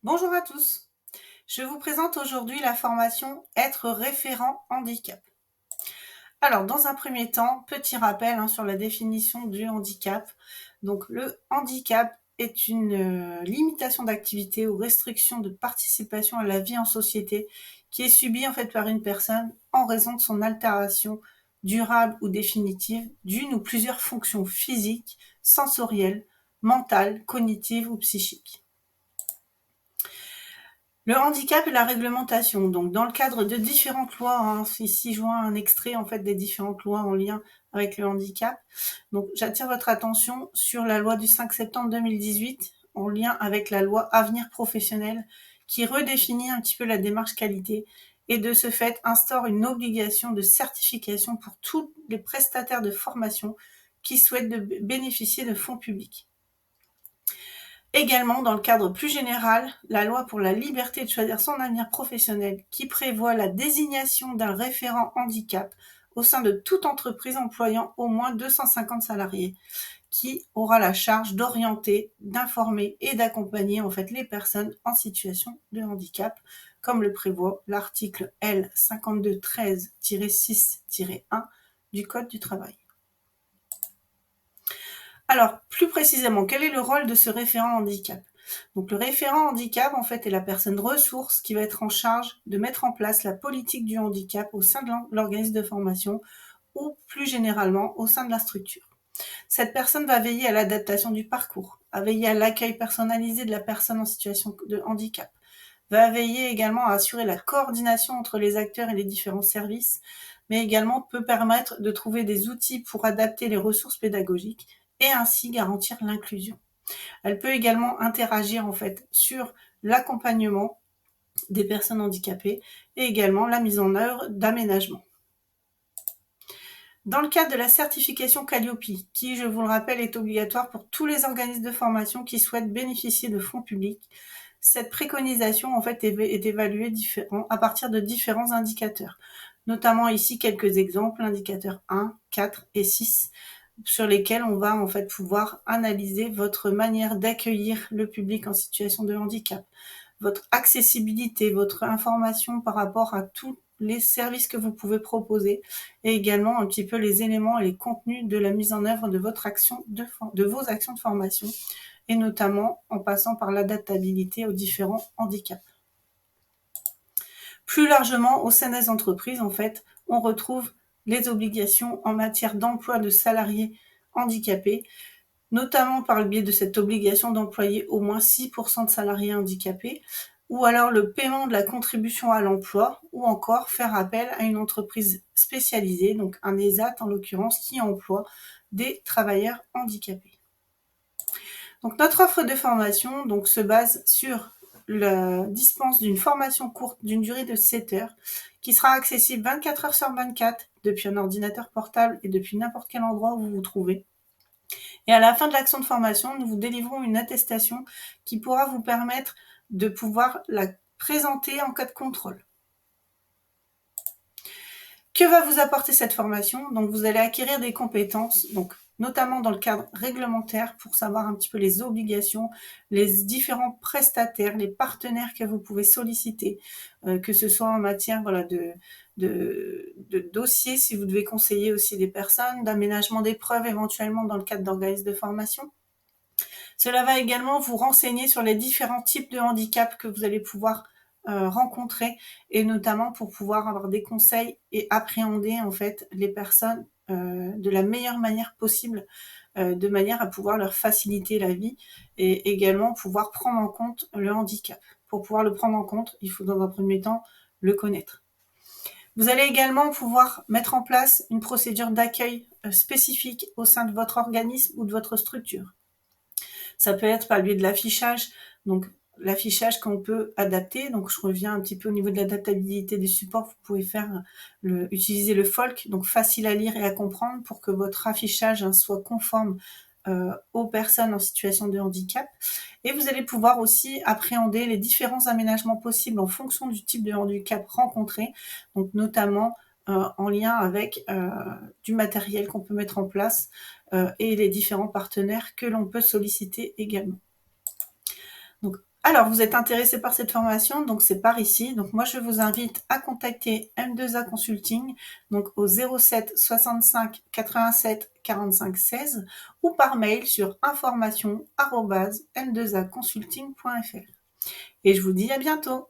Bonjour à tous, je vous présente aujourd'hui la formation Être référent handicap. Alors, dans un premier temps, petit rappel sur la définition du handicap. Donc, le handicap est une limitation d'activité ou restriction de participation à la vie en société qui est subie en fait par une personne en raison de son altération durable ou définitive d'une ou plusieurs fonctions physiques, sensorielles, mentales, cognitives ou psychiques. Le handicap et la réglementation. Donc, dans le cadre de différentes lois, ici joint un extrait en fait des différentes lois en lien avec le handicap. Donc, j'attire votre attention sur la loi du 5 septembre 2018 en lien avec la loi Avenir professionnel qui redéfinit un petit peu la démarche qualité et de ce fait instaure une obligation de certification pour tous les prestataires de formation qui souhaitent bénéficier de fonds publics. Également, dans le cadre plus général, la loi pour la liberté de choisir son avenir professionnel qui prévoit la désignation d'un référent handicap au sein de toute entreprise employant au moins 250 salariés, qui aura la charge d'orienter, d'informer et d'accompagner en fait les personnes en situation de handicap, comme le prévoit l'article L 5213-6-1 du Code du travail. Alors, plus précisément, quel est le rôle de ce référent handicap? Donc, le référent handicap, en fait, est la personne ressource qui va être en charge de mettre en place la politique du handicap au sein de l'organisme de formation ou plus généralement au sein de la structure. Cette personne va veiller à l'adaptation du parcours, à veiller à l'accueil personnalisé de la personne en situation de handicap, va veiller également à assurer la coordination entre les acteurs et les différents services, mais également peut permettre de trouver des outils pour adapter les ressources pédagogiques et ainsi garantir l'inclusion. Elle peut également interagir en fait sur l'accompagnement des personnes handicapées et également la mise en œuvre d'aménagements. Dans le cadre de la certification Calliope, qui, je vous le rappelle, est obligatoire pour tous les organismes de formation qui souhaitent bénéficier de fonds publics, cette préconisation en fait est évaluée à partir de différents indicateurs, notamment ici quelques exemples, indicateurs 1, 4 et 6, sur lesquels on va en fait pouvoir analyser votre manière d'accueillir le public en situation de handicap, votre accessibilité, votre information par rapport à tous les services que vous pouvez proposer et également un petit peu les éléments et les contenus de la mise en œuvre de votre action de vos actions de formation et notamment en passant par l'adaptabilité aux différents handicaps. Plus largement, au sein des entreprises, en fait, on retrouve les obligations en matière d'emploi de salariés handicapés, notamment par le biais de cette obligation d'employer au moins 6% de salariés handicapés, ou alors le paiement de la contribution à l'emploi, ou encore faire appel à une entreprise spécialisée, donc un ESAT en l'occurrence, qui emploie des travailleurs handicapés. Donc notre offre de formation se base sur la dispense d'une formation courte d'une durée de 7 heures qui sera accessible 24 heures sur 24 depuis un ordinateur portable et depuis n'importe quel endroit où vous vous trouvez. Et à la fin de l'action de formation, nous vous délivrons une attestation qui pourra vous permettre de pouvoir la présenter en cas de contrôle. Que va vous apporter cette formation? Donc vous allez acquérir des compétences, notamment dans le cadre réglementaire pour savoir un petit peu les obligations, les différents prestataires, les partenaires que vous pouvez solliciter, que ce soit en matière de dossiers si vous devez conseiller aussi des personnes, d'aménagement d'épreuves éventuellement dans le cadre d'organismes de formation. Cela va également vous renseigner sur les différents types de handicaps que vous allez pouvoir rencontrer et notamment pour pouvoir avoir des conseils et appréhender en fait les personnes de la meilleure manière possible, de manière à pouvoir leur faciliter la vie et également pouvoir prendre en compte le handicap. Pour pouvoir le prendre en compte, il faut dans un premier temps le connaître. Vous allez également pouvoir mettre en place une procédure d'accueil spécifique au sein de votre organisme ou de votre structure. Ça peut être par le biais de l'affichage, donc l'affichage qu'on peut adapter. Donc je reviens un petit peu au niveau de l'adaptabilité des supports. Vous pouvez utiliser le folk, donc facile à lire et à comprendre pour que votre affichage soit conforme aux personnes en situation de handicap. Et vous allez pouvoir aussi appréhender les différents aménagements possibles en fonction du type de handicap rencontré, donc notamment en lien avec du matériel qu'on peut mettre en place et les différents partenaires que l'on peut solliciter également. Donc, Alors, vous êtes intéressé par cette formation, donc c'est par ici. Donc moi, je vous invite à contacter M2A Consulting, donc au 07 65 87 45 16 ou par mail sur information@m2aconsulting.fr. Et je vous dis à bientôt.